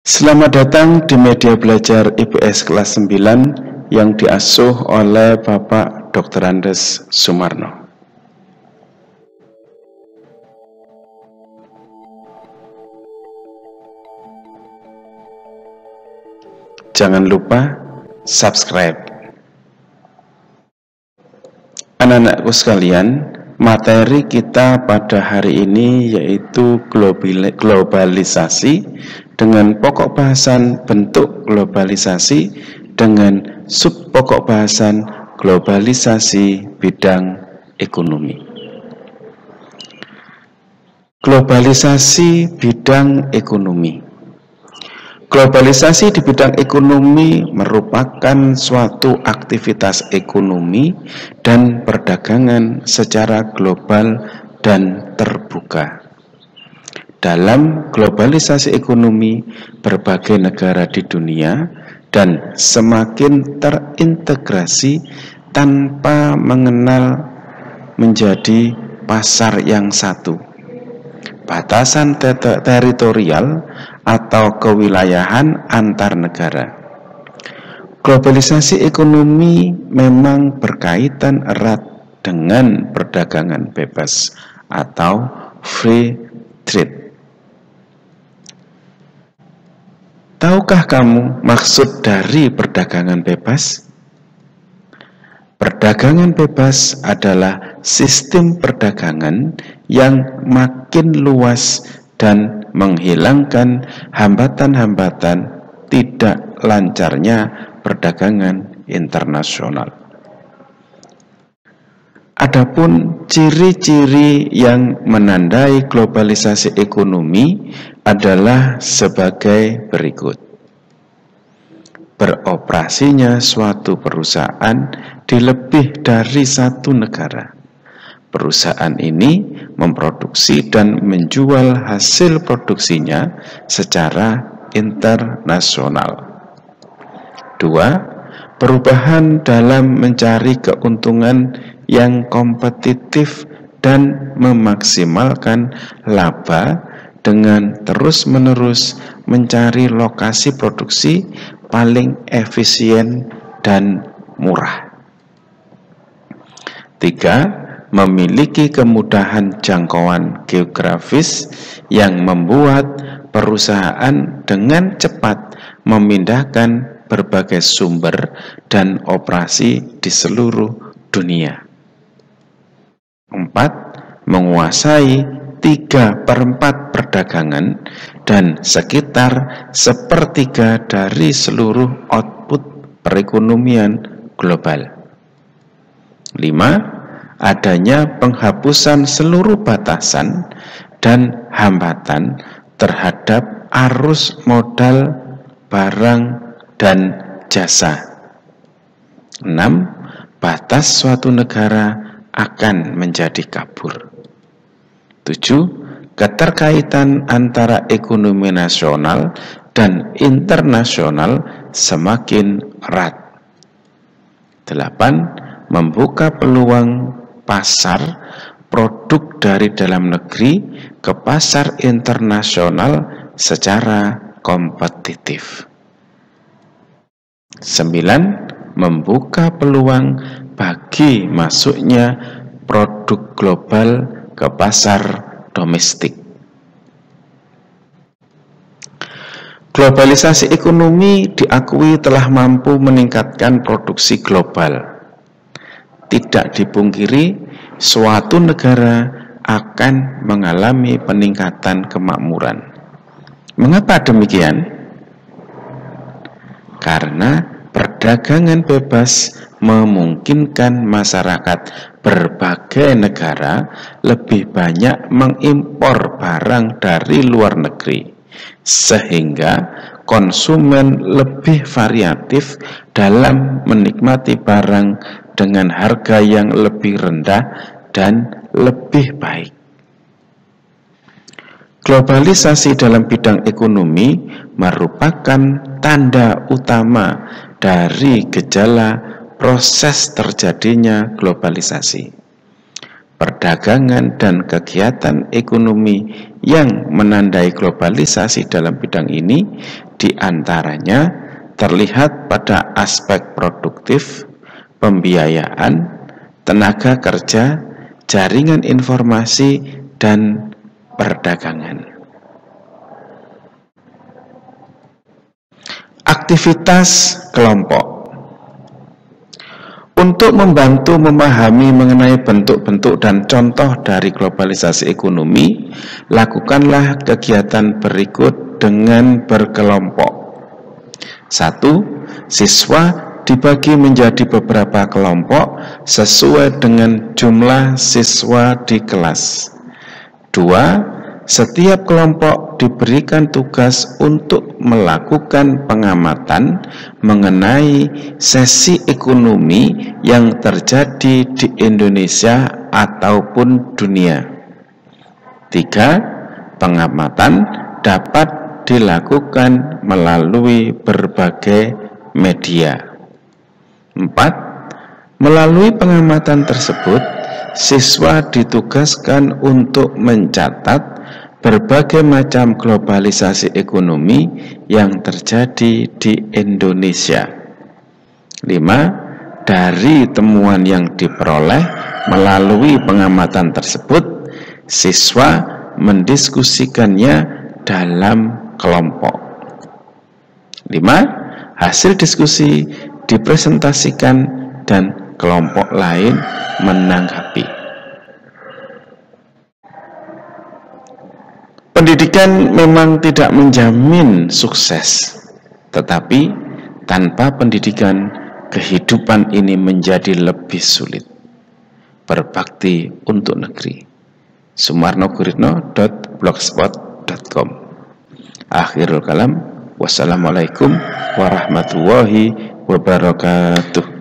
Selamat datang di media belajar IPS kelas 9 yang diasuh oleh Bapak Dr. Andes Sumarno. Jangan lupa subscribe. Anak-anakku sekalian, materi kita pada hari ini yaitu globalisasi dengan pokok bahasan bentuk globalisasi dengan sub pokok bahasan globalisasi bidang ekonomi. Globalisasi bidang ekonomi. Globalisasi di bidang ekonomi merupakan suatu aktivitas ekonomi dan perdagangan secara global dan terbuka. Dalam globalisasi ekonomi, berbagai negara di dunia dan semakin terintegrasi tanpa mengenal menjadi pasar yang satu. Batasan teritorial atau kewilayahan antar negara. Globalisasi ekonomi memang berkaitan erat dengan perdagangan bebas atau free trade. Tahukah kamu maksud dari perdagangan bebas? Perdagangan bebas adalah sistem perdagangan yang makin luas dan menghilangkan hambatan-hambatan tidak lancarnya perdagangan internasional. Adapun ciri-ciri yang menandai globalisasi ekonomi adalah sebagai berikut. Beroperasinya suatu perusahaan di lebih dari satu negara. Perusahaan ini memproduksi dan menjual hasil produksinya secara internasional. 2. Perubahan dalam mencari keuntungan yang kompetitif dan memaksimalkan laba dengan terus-menerus mencari lokasi produksi paling efisien dan murah. 3. Memiliki kemudahan jangkauan geografis yang membuat perusahaan dengan cepat memindahkan berbagai sumber dan operasi di seluruh dunia. 4. Menguasai 3/4 perdagangan dan sekitar 1/3 dari seluruh output perekonomian global. 5. Adanya penghapusan seluruh batasan dan hambatan terhadap arus modal barang dan jasa. 6. Batas suatu negara akan menjadi kabur. 7. Keterkaitan antara ekonomi nasional dan internasional semakin erat. 8. Membuka peluang pasar produk dari dalam negeri ke pasar internasional secara kompetitif. 9. Membuka peluang bagi masuknya produk global ke pasar domestik. Globalisasi ekonomi diakui telah mampu meningkatkan produksi global. Tidak dipungkiri, suatu negara akan mengalami peningkatan kemakmuran. Mengapa demikian? Karena perdagangan bebas memungkinkan masyarakat berbagai negara lebih banyak mengimpor barang dari luar negeri, sehingga konsumen lebih variatif dalam menikmati barang dengan harga yang lebih rendah dan lebih baik. Globalisasi dalam bidang ekonomi merupakan tanda utama dari gejala proses terjadinya globalisasi. Perdagangan dan kegiatan ekonomi yang menandai globalisasi dalam bidang ini Di antaranya terlihat pada aspek produktif, pembiayaan, tenaga kerja, jaringan informasi, dan perdagangan. Aktivitas kelompok. Untuk membantu memahami mengenai bentuk-bentuk dan contoh dari globalisasi ekonomi, lakukanlah kegiatan berikut dengan berkelompok. 1. Siswa dibagi menjadi beberapa kelompok sesuai dengan jumlah siswa di kelas. 2. Setiap kelompok diberikan tugas untuk melakukan pengamatan mengenai sesi ekonomi yang terjadi di Indonesia ataupun dunia. 3. Pengamatan dapat dilakukan melalui berbagai media. 4. Melalui pengamatan tersebut, siswa ditugaskan untuk mencatat berbagai macam globalisasi ekonomi yang terjadi di Indonesia. 5. Dari temuan yang diperoleh melalui pengamatan tersebut, siswa mendiskusikannya dalam kelompok. 5. Hasil diskusi dipresentasikan dan kelompok lain menanggapi. Pendidikan memang tidak menjamin sukses, tetapi tanpa pendidikan, kehidupan ini menjadi lebih sulit. Berbakti untuk negeri. sumarnoguritno.blogspot.com. Akhirul kalam. Wassalamualaikum warahmatullahi wabarakatuh.